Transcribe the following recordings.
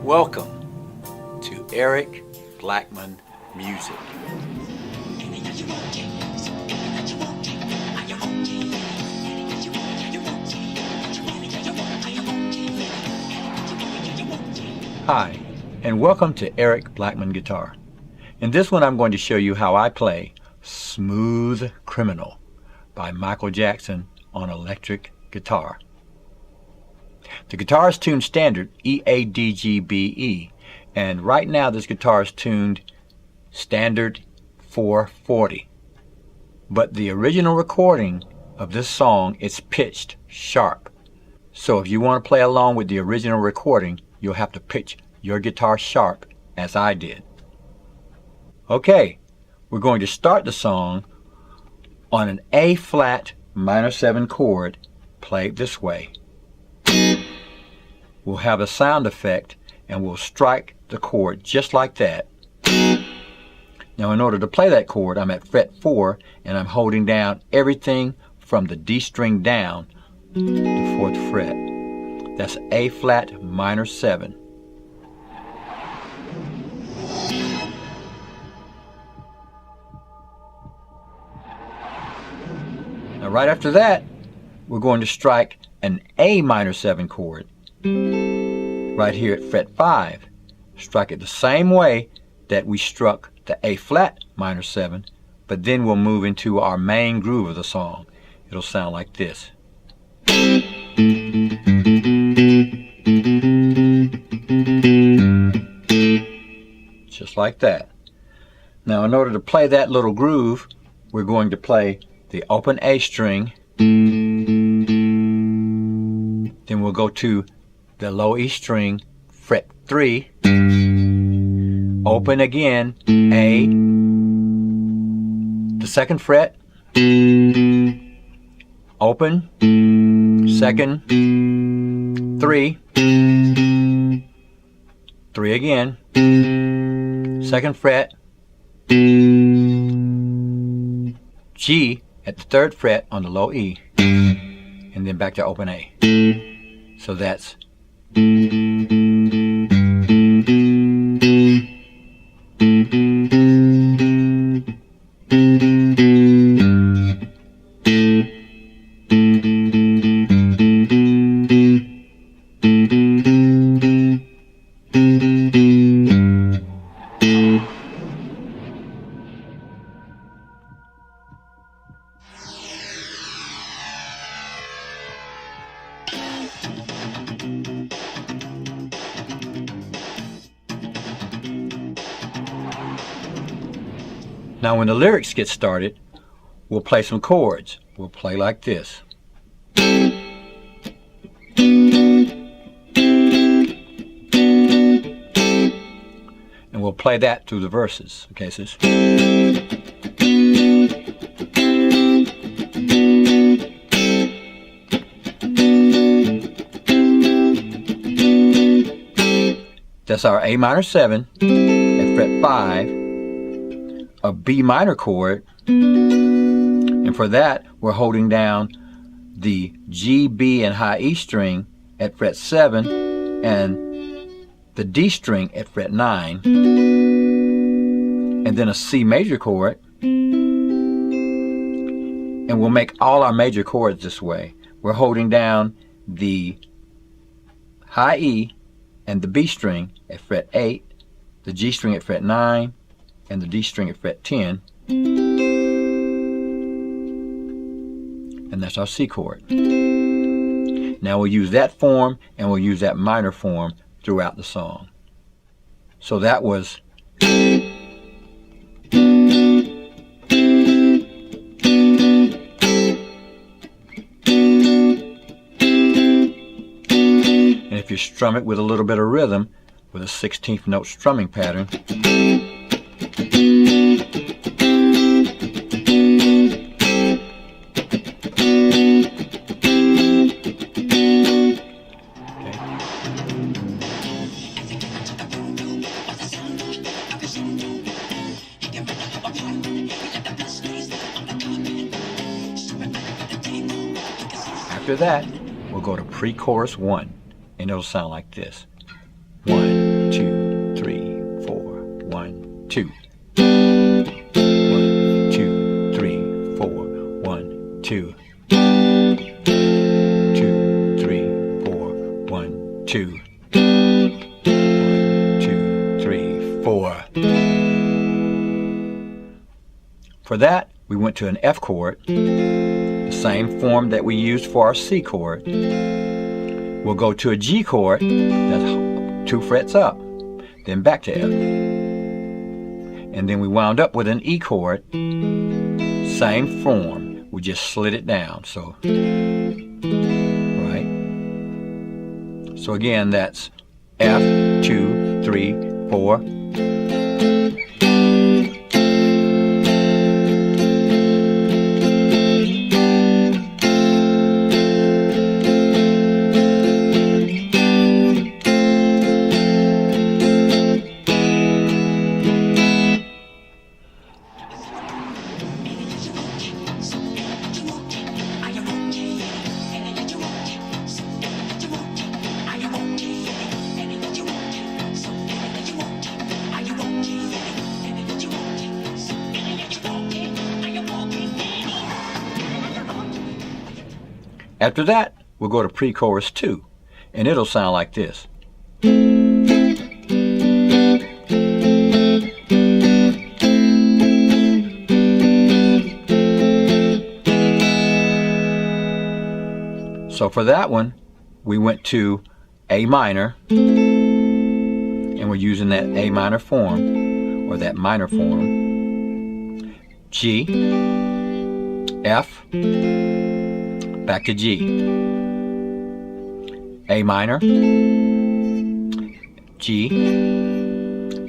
Welcome to Eric Blackman Music. Hi, and welcome to Eric Blackman Guitar. In this one I'm going to show you how I play Smooth Criminal by Michael Jackson on electric guitar. The guitar is tuned standard E-A-D-G-B-E, and right now this guitar is tuned standard 440. But the original recording of this song is pitched sharp. So if you want to play along with the original recording, you'll have to pitch your guitar sharp as I did. Okay, we're going to start the song on an A flat minor 7 chord played this way. We'll have a sound effect and we'll strike the chord just like that. Now in order to play that chord, I'm at fret 4 and I'm holding down everything from the D string down to the 4th fret. That's A flat minor 7. Now right after that, we're going to strike an A minor 7 chord right here at fret 5. Strike it the same way that we struck the A flat minor 7, but then we'll move into our main groove of the song. It'll sound like this. Just like that. Now in order to play that little groove, we're going to play the open A string, then we'll go to the low E string, fret 3, open again, A, the 2nd fret, open, 2nd, 3, 3 again, 2nd fret, G at the 3rd fret on the low E, and then back to open A. So that's Now when the lyrics get started, we'll play some chords. We'll play like this. And we'll play that through the verses. Okay, so it's that's our A minor 7 at fret 5. A B minor chord, and for that we're holding down the G, B, and high E string at fret 7 and the D string at fret 9, and then a C major chord, and we'll make all our major chords this way. We're holding down the high E and the B string at fret 8, the G string at fret 9, and the D string at fret 10, and that's our C chord. Now we'll use that form and we'll use that minor form throughout the song. So that was and if you strum it with a little bit of rhythm with a 16th note strumming pattern, After that, we'll go to pre-chorus 1, and it'll sound like this. 1, 2, 3, 4, 1, 2. 1, 2, 3, 4, 1, 2. 2, 3, 4, 1, 2. 1, 2, 3, 4. For that, we went to an F chord, the same form that we used for our C chord. We'll go to a G chord, that's 2 frets up, then back to F. And then we wound up with an E chord, same form, we just slid it down. So, right? So again, that's F, 2, 3, 4. After that, we'll go to pre-chorus 2, and it'll sound like this. So for that one, we went to A minor, and we're using that A minor form, or that minor form, G, F, back to G, A minor, G,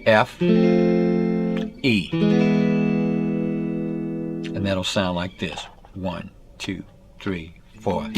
F, E, and that'll sound like this. 1, 2, 3, 4.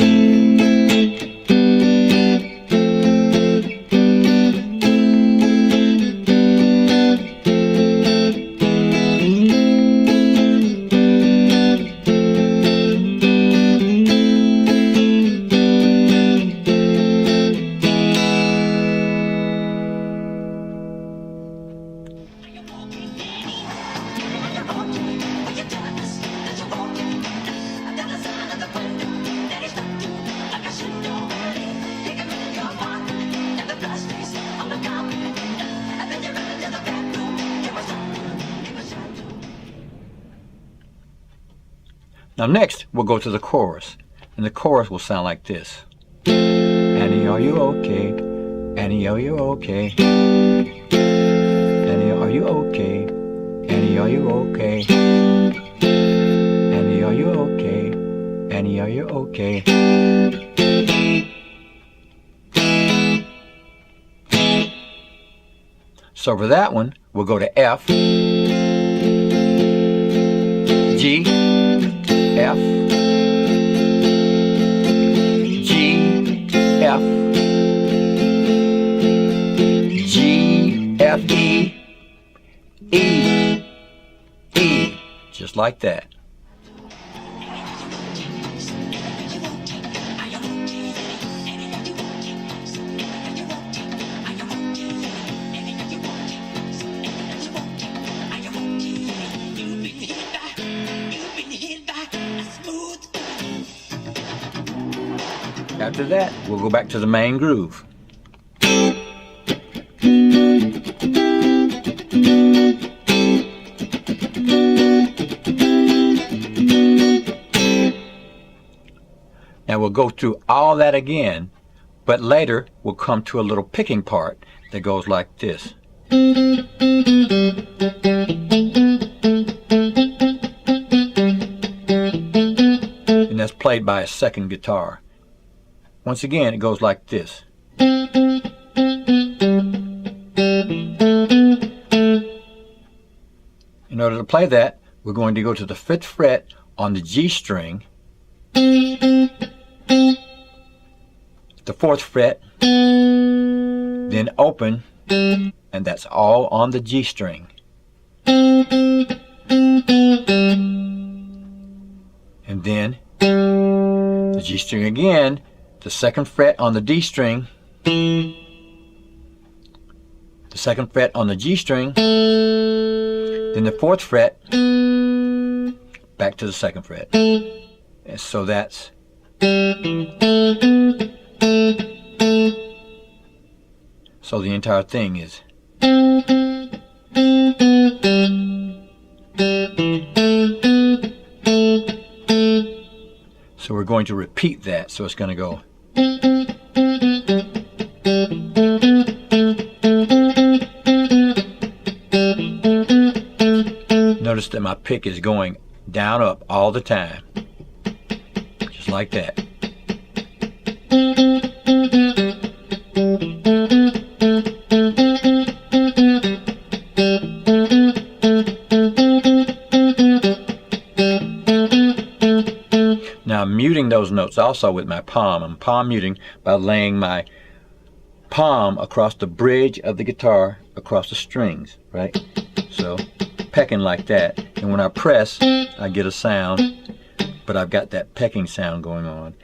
Now next, we'll go to the chorus, and the chorus will sound like this. Annie, are you okay? Annie, are you okay? Annie, are you okay? Annie, are you okay? Annie, are you okay? Annie, are you okay? So for that one, we'll go to F, G, F, G, F, G, F, E, E, E, just like that. After that, we'll go back to the main groove. Now we'll go through all that again, but later we'll come to a little picking part that goes like this. And that's played by a second guitar. Once again, it goes like this. In order to play that, we're going to go to the 5th fret on the G string, the 4th fret, then open, and that's all on the G string. And then the G string again, the 2nd fret on the D string, the 2nd fret on the G string, then the 4th fret, back to the 2nd fret. And so that's so the entire thing is. So we're going to repeat that, so it's going to go. Notice that my pick is going down, up all the time. Just like that. Now I'm muting those notes also with my palm. I'm palm muting by laying my palm across the bridge of the guitar, across the strings, right? So pecking like that, and when I press I get a sound, but I've got that pecking sound going on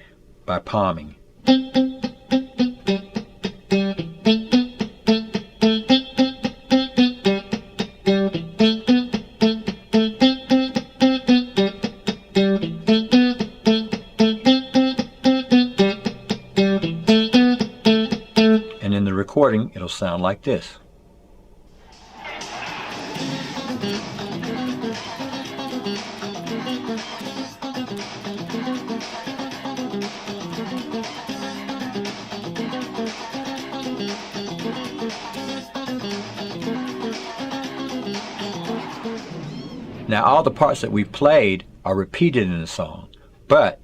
by palming. And in the recording it'll sound like this. Now all the parts that we played are repeated in the song, but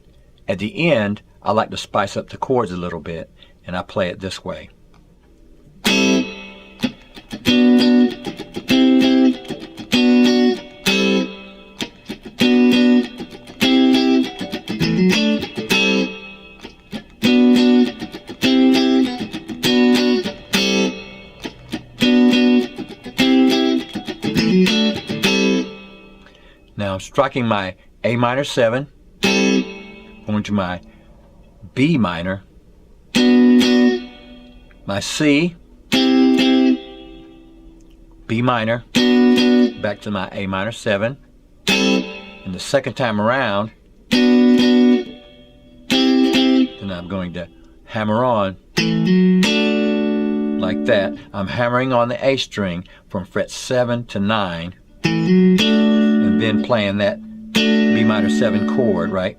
at the end I like to spice up the chords a little bit, and I play it this way. Now I'm striking my A minor 7, going to my B minor, my C, B minor, back to my A minor 7, and the second time around, then I'm going to hammer on like that. I'm hammering on the A string from fret 7 to 9, and then playing that B minor 7 chord, right?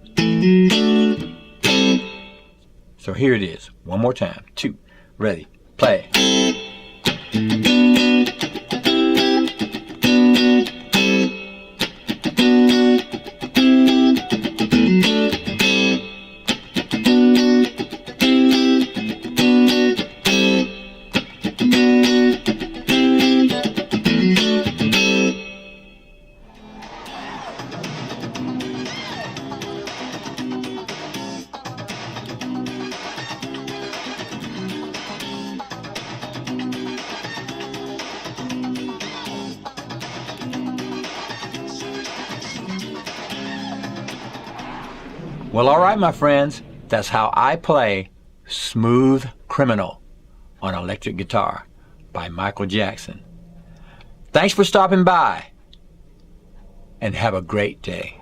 So here it is, one more time. 2, ready, play. Well, all right, my friends, that's how I play Smooth Criminal on electric guitar by Michael Jackson. Thanks for stopping by, and have a great day.